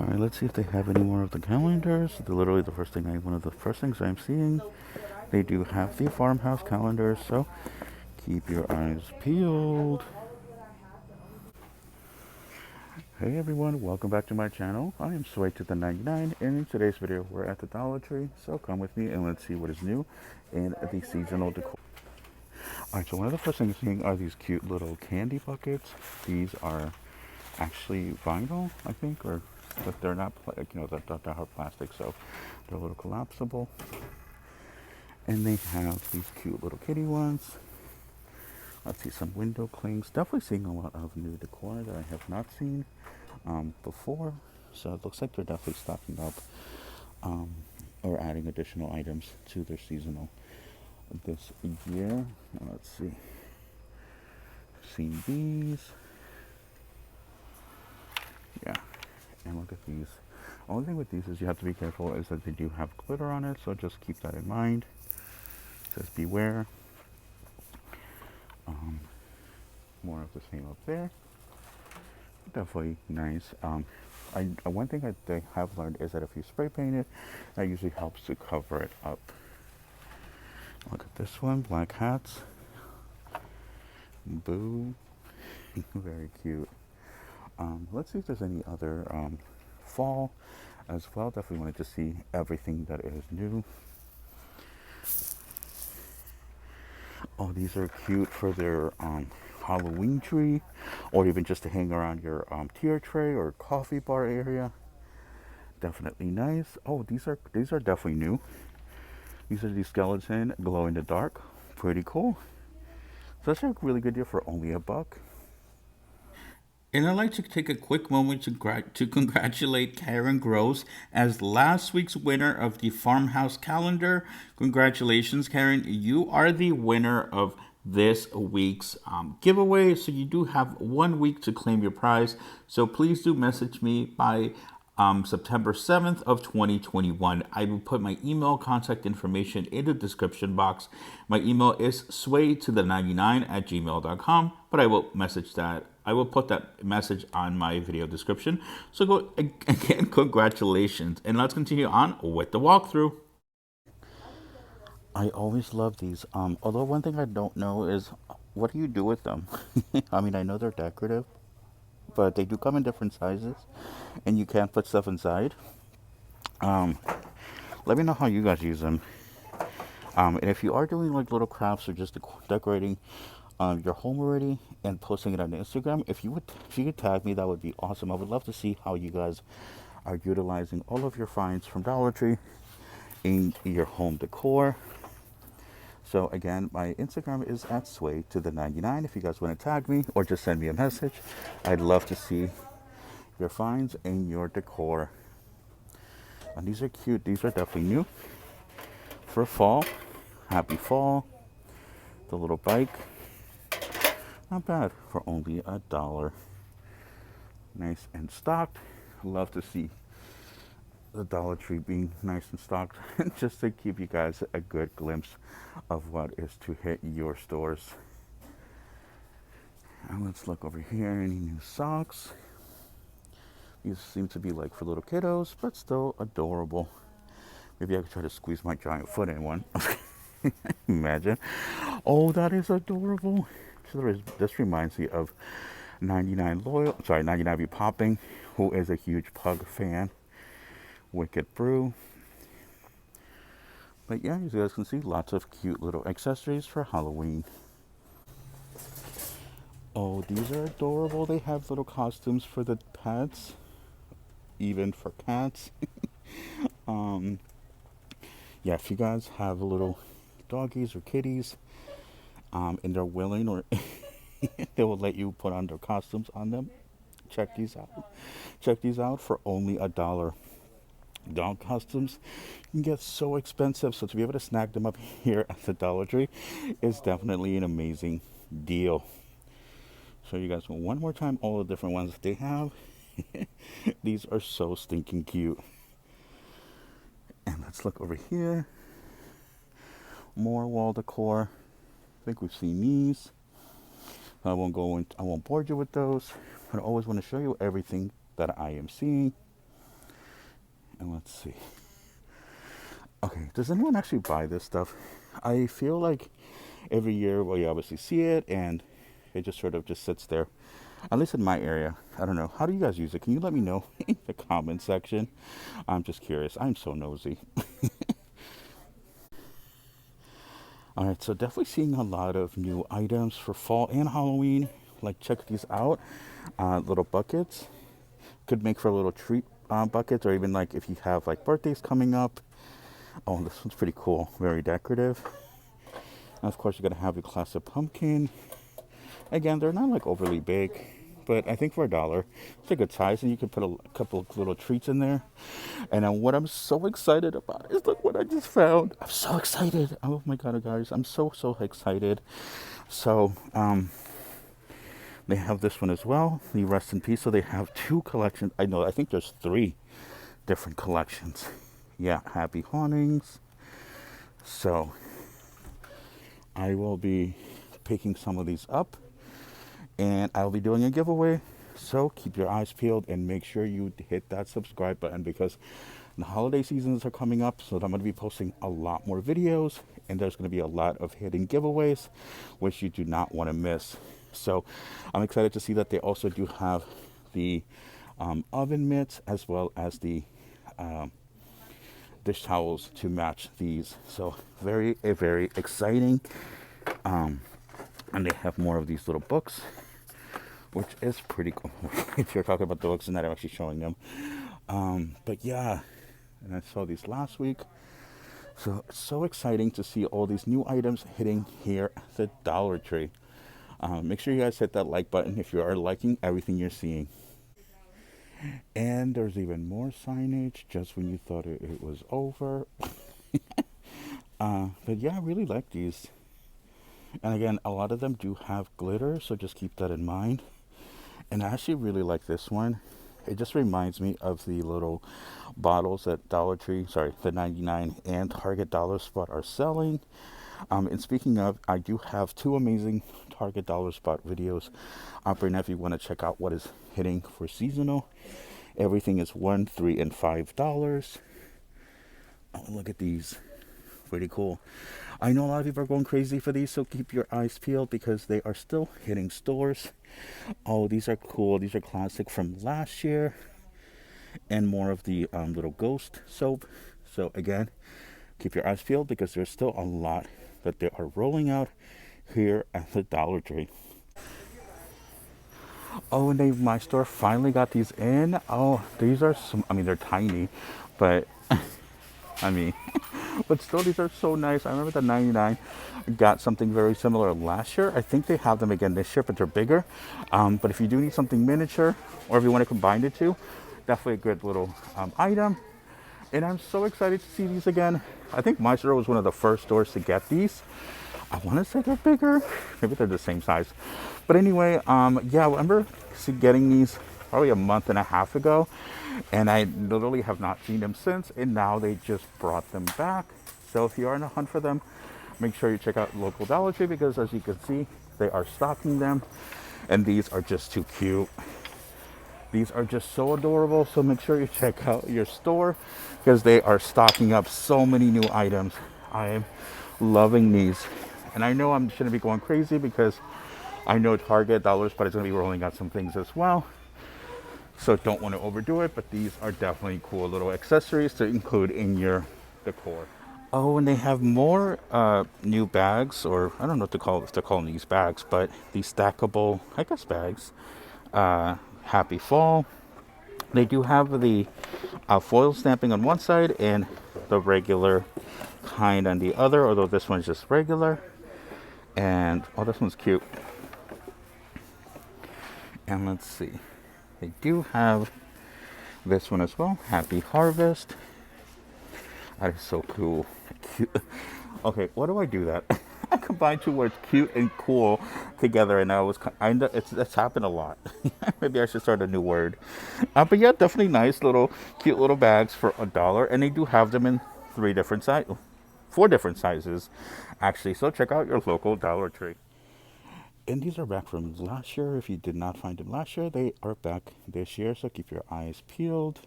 All right, let's see if they have any more of the calendars. Literally one of the first things I'm seeing. They do have the farmhouse calendars, so keep your eyes peeled. Hey everyone, welcome back to my channel. I am Sway to the 99, and in today's video we're at the Dollar Tree, so come with me and let's see what is new in the seasonal decor. Alright, so one of the first things I'm seeing are these cute little candy buckets. These are actually vinyl, I think, or but they're not, they're hard plastic, so they're a little collapsible. And they have these cute little kitty ones. Let's see, some window clings. Definitely seeing a lot of new decor that I have not seen before. So it looks like they're definitely stocking up or adding additional items to their seasonal this year. Let's see. Seen these. Yeah. And look at these. Only thing with these is you have to be careful is that they do have glitter on it, so just keep that in mind. It says beware. More of the same up there. Definitely nice. One thing they have learned is that if you spray paint it, that usually helps to cover it up. Look at this one, black hats. Boo. Very cute. Let's see if there's any other fall as well. Definitely wanted to see everything that is new. Oh, these are cute for their Halloween tree, or even just to hang around your tier tray or coffee bar area. Definitely nice. Oh, these are definitely new. These are the skeleton glow in the dark. Pretty cool. So that's a really good deal for only $1. And I'd like to take a quick moment to congratulate Karen Gross as last week's winner of the Farmhouse Calendar. Congratulations, Karen. You are the winner of this week's giveaway. So you do have 1 week to claim your prize. So please do message me by September 7th of 2021. I will put my email contact information in the description box. My email is swayto the99@gmail.com, but I will put that message on my video description. So go again, congratulations. And let's continue on with the walkthrough. I always love these. Although one thing I don't know is what do you do with them? I mean, I know they're decorative, but they do come in different sizes, and you can put stuff inside. Um, Let me know how you guys use them. And if you are doing like little crafts or just decorating your home already and posting it on Instagram, if you could tag me, that would be awesome. I would love to see how you guys are utilizing all of your finds from Dollar Tree in your home decor. So again, my Instagram is at sway to the 99. If you guys want to tag me or just send me a message, I'd love to see your finds and your decor. And these are cute. These are definitely new for fall. Happy fall. The little bike. Not bad for only $1. Nice and stocked. Love to see the Dollar Tree being nice and stocked just to give you guys a good glimpse of what is to hit your stores. And let's look over here. Any new socks? These seem to be like for little kiddos, but still adorable. Maybe I could try to squeeze my giant foot in one. Imagine. Oh, that is adorable. This reminds me of 99 Be Popping, who is a huge pug fan. Wicked Brew. But yeah, as you guys can see, lots of cute little accessories for Halloween. Oh, these are adorable. They have little costumes for the pets, even for cats. Yeah, if you guys have little doggies or kitties, and they're willing, or they will let you put on their costumes on them. Check these out. Check these out for only $1. Dog costumes can get so expensive, so to be able to snag them up here at the Dollar Tree is definitely an amazing deal. Show you guys one more time all the different ones they have. These are so stinking cute. And let's look over here. More wall decor. I think we've seen these. I won't bore you with those, but I always want to show you everything that I am seeing. And let's see. Okay, does anyone actually buy this stuff? I feel like every year, well, you obviously see it, and it just sort of just sits there. At least in my area. I don't know. How do you guys use it? Can you let me know in the comment section? I'm just curious. I'm so nosy. All right, so definitely seeing a lot of new items for fall and Halloween. Like, check these out. Little buckets. Could make for little treat buckets, or even like if you have like birthdays coming up. Oh, this one's pretty cool. Very decorative. And of course, you're going to have your classic pumpkin. Again, they're not like overly big, but I think for $1, it's a good size, and you can put a couple of little treats in there. And then what I'm so excited about is look what I just found. I'm so excited. Oh my god, guys, I'm so excited. So, they have this one as well. The Rest in Peace. So they have two collections. I know. I think there's three different collections. Yeah, Happy Hauntings. So I will be picking some of these up, and I'll be doing a giveaway. So keep your eyes peeled and make sure you hit that subscribe button, because the holiday seasons are coming up. So I'm going to be posting a lot more videos, and there's going to be a lot of hidden giveaways, which you do not want to miss. So I'm excited to see that they also do have the oven mitts, as well as the dish towels to match these. So very exciting. And they have more of these little books, which is pretty cool. If you're talking about the books and not actually showing them. But yeah, and I saw these last week. So it's so exciting to see all these new items hitting here at the Dollar Tree. Make sure you guys hit that like button if you are liking everything you're seeing. And there's even more signage just when you thought it was over. But yeah, I really like these. And again, a lot of them do have glitter, so just keep that in mind. And I actually really like this one. It just reminds me of the little bottles that Dollar Tree, sorry, the 99 and Target Dollar Spot are selling. And speaking of, I do have two amazing Target Dollar Spot videos up right now if you want to check out what is hitting for seasonal. Everything is $1, $3, and $5. Oh, look at these. Pretty cool. I know a lot of people are going crazy for these, so keep your eyes peeled because they are still hitting stores. Oh, these are cool. These are classic from last year. And more of the little ghost soap. So again, keep your eyes peeled because there's still a lot that they are rolling out here at the Dollar Tree. Oh, and my store finally got these in. Oh, these are some, I mean, they're tiny, but I mean, but still, these are so nice. I remember the 99 got something very similar last year. I think they have them again this year, but they're bigger. But if you do need something miniature, or if you want to combine the two, definitely a good little item. And I'm so excited to see these again. I think my store was one of the first stores to get these. I want to say they're bigger. Maybe they're the same size. But anyway, yeah, I remember getting these probably a month and a half ago. And I literally have not seen them since. And now they just brought them back. So if you are in a hunt for them, make sure you check out local Dollar Tree, because as you can see, they are stocking them. And these are just too cute. These are just so adorable. So make sure you check out your store, because they are stocking up so many new items. I am loving these. And I know I shouldn't be going crazy, because I know Target, Dollar Spot is going to be rolling out some things as well. So don't want to overdo it, but these are definitely cool little accessories to include in your decor. Oh, and they have more new bags, or I don't know what to call, if they're calling these bags, but these stackable, I guess, bags. Happy Fall. They do have the foil stamping on one side and the regular kind on the other, although this one's just regular. And oh, this one's cute. And let's see, they do have this one as well, Happy Harvest. That is so cool. Cute. Okay, why do I do that? I combine two words, cute and cool, together, and I was kind of, it's happened a lot. Maybe I should start a new word. But yeah, definitely nice little, cute little bags for $1, and they do have them in 4 different sizes, actually. So check out your local Dollar Tree. And these are back from last year. If you did not find them last year, they are back this year. So keep your eyes peeled.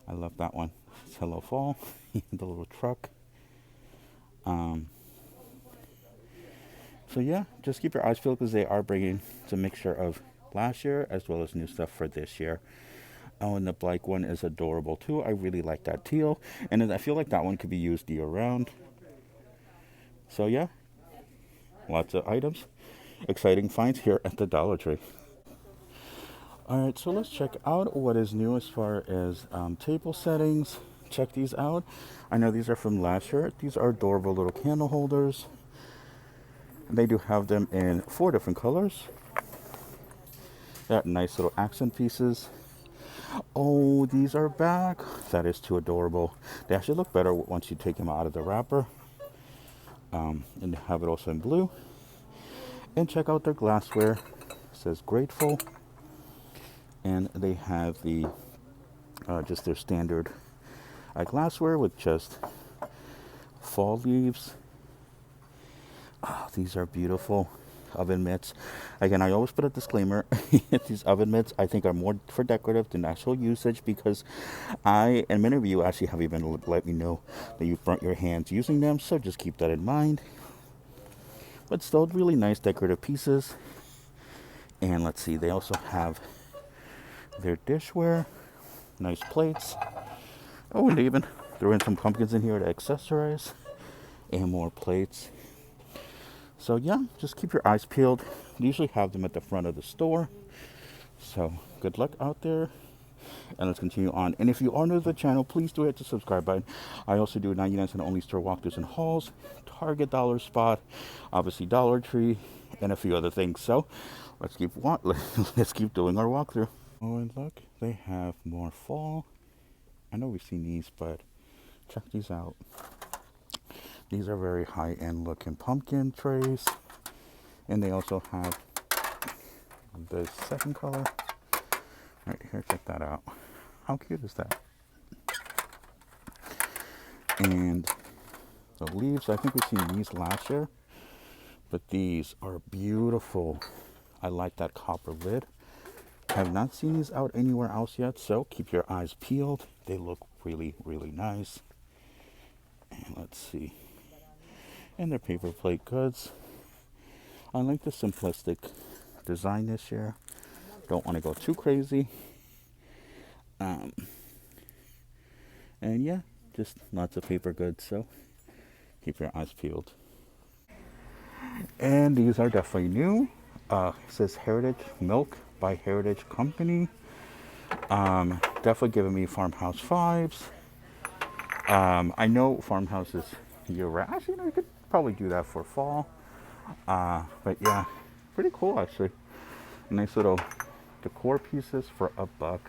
I love that one. It's Hello Fall, the little truck. Um, so yeah, just keep your eyes peeled because they are bringing a mixture of last year as well as new stuff for this year. Oh, and the black one is adorable too. I really like that teal, and I feel like that one could be used year round. So yeah, lots of items, exciting finds here at the Dollar Tree. All right, so let's check out what is new as far as table settings. Check these out. I know these are from last year. These are adorable little candle holders. They do have them in 4 different colors. Got nice little accent pieces. Oh, these are back. That is too adorable. They actually look better once you take them out of the wrapper. And have it also in blue. And check out their glassware. It says grateful. And they have the just their standard glassware with just fall leaves. Oh, these are beautiful oven mitts. Again, I always put a disclaimer. These oven mitts I think are more for decorative than actual usage, because and many of you actually have even let me know that you burnt your hands using them, so just keep that in mind. But still really nice decorative pieces. And let's see, they also have their dishware, nice plates. Oh, and they even threw in some pumpkins in here to accessorize, and more plates. So yeah, just keep your eyes peeled. We usually have them at the front of the store. So good luck out there. And let's continue on. And if you are new to the channel, please do hit the subscribe button. I also do 99-cent only store walkthroughs and hauls, Target, Dollar Spot, obviously Dollar Tree, and a few other things. So let's keep let's keep doing our walkthrough. Oh, and look, they have more fall. I know we've seen these, but check these out. These are very high-end looking pumpkin trays. And they also have the second color. Right here, check that out. How cute is that? And the leaves, I think we've seen these last year, but these are beautiful. I like that copper lid. I have not seen these out anywhere else yet, so keep your eyes peeled. They look really, really nice. And let's see. And they're paper plate goods. I like the simplistic design this year. Don't want to go too crazy. And yeah, just lots of paper goods, so keep your eyes peeled. And these are definitely new. It says Heritage Milk by Heritage Company. Definitely giving me farmhouse vibes. I know farmhouse is year round. Actually, you could probably do that for fall. But yeah, pretty cool actually. Nice little decor pieces for $1.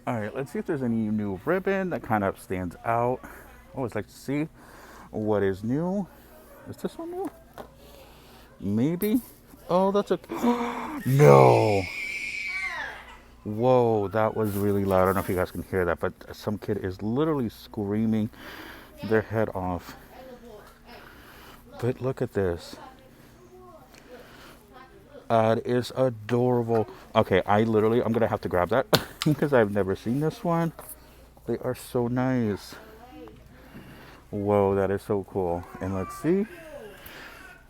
All right, let's see if there's any new ribbon that kind of stands out. I always like to see what is new. Is this one new? Maybe. Oh, that's a no. Whoa, that was really loud. I don't know if you guys can hear that, but some kid is literally screaming their head off. But look at this. It is adorable. Okay, I'm gonna have to grab that because I've never seen this one. They are so nice. Whoa, that is so cool. And let's see.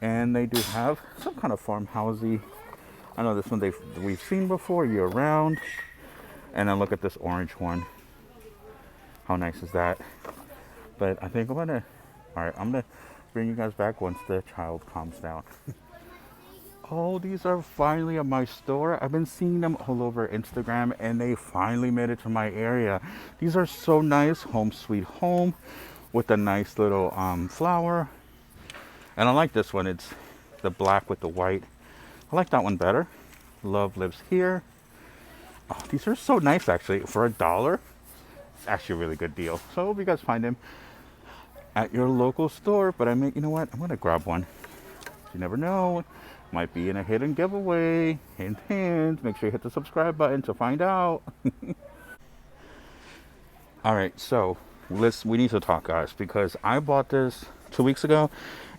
And they do have some kind of farmhousey. I know this one we've seen before year round. And then look at this orange one. How nice is that? But I think I'm gonna bring you guys back once the child calms down. Oh, these are finally at my store. I've been seeing them all over Instagram and they finally made it to my area. These are so nice. Home sweet home with a nice little flower. And I like this one. It's the black with the white. I like that one better. Love lives here. Oh, these are so nice actually. For $1, it's actually a really good deal. So I hope you guys find them at your local store. But you know what? I'm gonna grab one. You never know. Might be in a hidden giveaway. Hint, hint. Make sure you hit the subscribe button to find out. All right, so we need to talk, guys, because I bought this 2 weeks ago,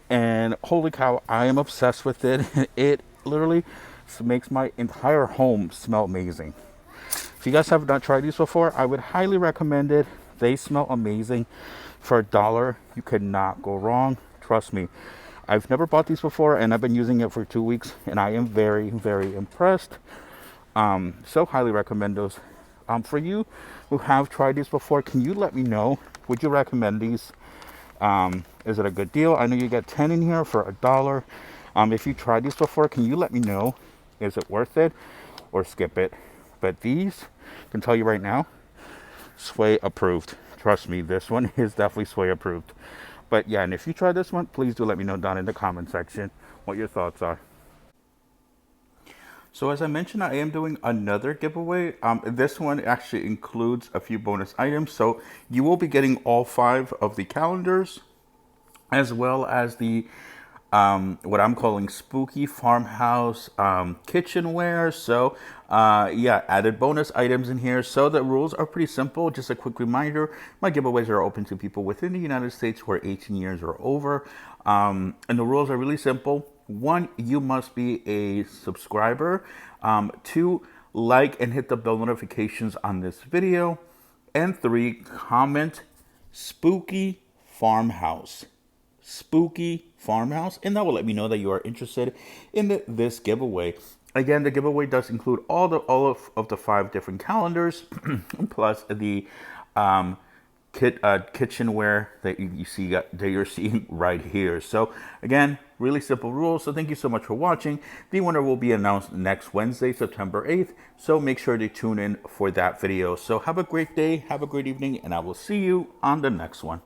and holy cow, I am obsessed with it. It literally makes my entire home smell amazing. If you guys have not tried these before, I would highly recommend it. They smell amazing. For $1, you could not go wrong. Trust me. I've never bought these before, and I've been using it for 2 weeks, and I am very, very impressed. So highly recommend those. For you who have tried these before, can you let me know? Would you recommend these? Is it a good deal? I know you get 10 in here for $1. If you tried these before, can you let me know? Is it worth it or skip it? But these, I can tell you right now, Sway approved. Trust me, this one is definitely Sway approved. But yeah, and if you try this one, please do let me know down in the comment section what your thoughts are. So as I mentioned, I am doing another giveaway. This one actually includes a few bonus items. So you will be getting all 5 of the calendars, as well as the what I'm calling spooky farmhouse kitchenware. So yeah, added bonus items in here. So the rules are pretty simple. Just a quick reminder, my giveaways are open to people within the United States who are 18 years or over. And the rules are really simple. 1, you must be a subscriber. 2, like and hit the bell notifications on this video. And 3, comment spooky farmhouse. Spooky farmhouse, and that will let me know that you are interested in this giveaway. Again, the giveaway does include all of the 5 different calendars plus the kitchenware that you see that you're seeing right here. So again, really simple rules. So thank you so much for watching. The winner will be announced next Wednesday, September 8th. So make sure to tune in for that video. So have a great day, have a great evening, and I will see you on the next one.